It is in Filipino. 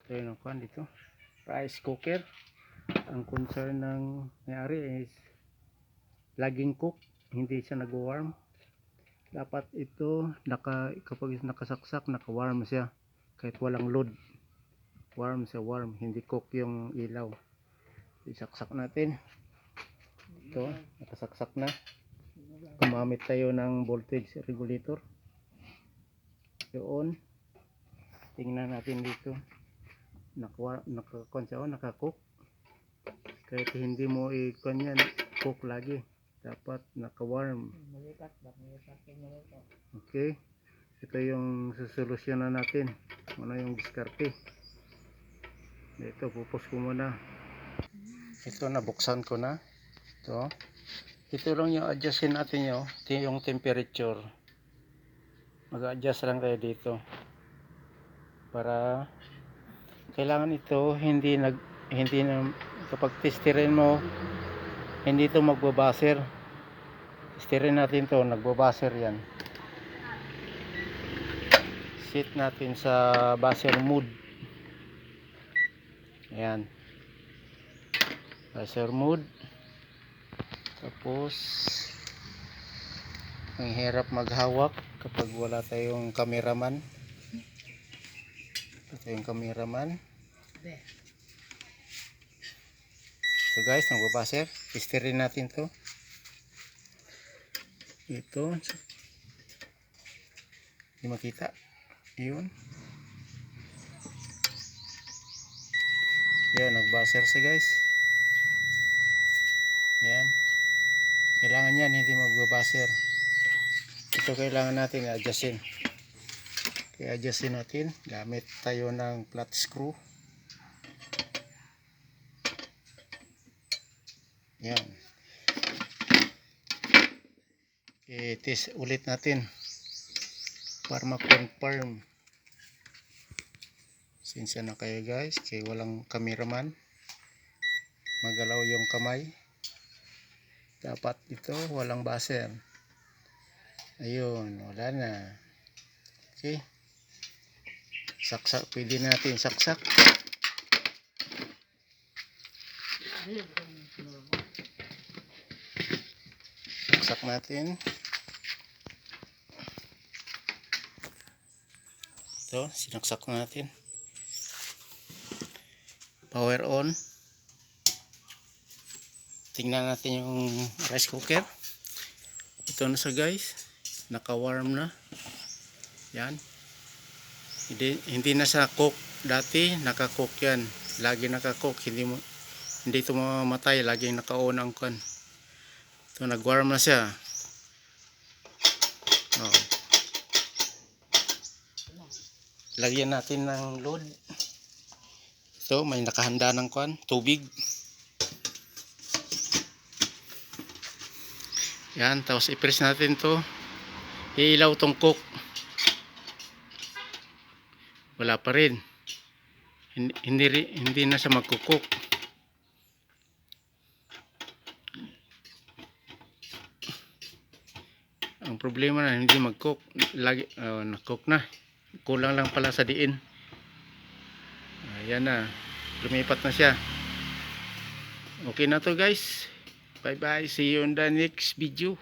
tayo ng kwan dito, rice cooker. Ang concern ng may-ari is laging cook, hindi siya nag-warm. Dapat ito kapag nakasaksak, naka-warm siya kahit walang load. Warm siya, warm, hindi cook yung ilaw. Isaksak natin ito, nakasaksak na. Gumamit tayo ng voltage regulator doon. Tingnan natin dito, naka-cook. Kahit hindi mo i-con yan, cook lagi. Dapat naka-warm. Okay. Ito yung susolusyonan natin. Ano yung diskarte. Ito, pupus ko muna. Ito, nabuksan ko na. Ito lang yung adjustin natin yun. Ito yung temperature. Mag-adjust lang kayo dito. Para kailangan ito hindi na kapag testerin mo, hindi ito magbabaser. Testerin natin to, nagbabaser yan. Set natin sa baser mode. Ayan, baser mode. Tapos ang hirap maghawak kapag wala tayong cameraman. Ito yung cameraman. So guys, nagbabaser. Testerin natin to. Ito, hindi makita. Yun. Yan, nagbaser siya guys. Yan. Kailangan yan, hindi magbabaser. Ito kailangan natin i-adjustin. Kaya adjustin natin. Gamit tayo ng flat screw. Yan. I-test ulit natin para ma-confirm. Sinsya na kayo guys, kaya walang cameraman. Magalaw yung kamay. Dapat ito walang buzzer. Ayun, wala na. Okay. Saksak, pwede natin saksak. Saksak natin. Ito, sinaksak natin. Power on. Tingnan natin yung rice cooker. Ito na siya guys. Naka-warm na. Yan. Hindi na sa cook. Dati naka-cook yan. Lagi naka-cook. Hindi ito mamamatay. Lagi naka-on ang kan. Ito, nag-warm na siya. Oh. Lagyan natin ng load. Ito, may nakahanda ng kan, tubig. Yan, tapos i-press natin to. Iilaw tong cook. Wala pa rin. Hindi na siya magkukook. Ang problema na hindi mag-cook. Lagi na-cook na. Kulang lang pala sa diin. Ayan na. Lumipat na siya. Okay na to guys. Bye bye. See you in the next video.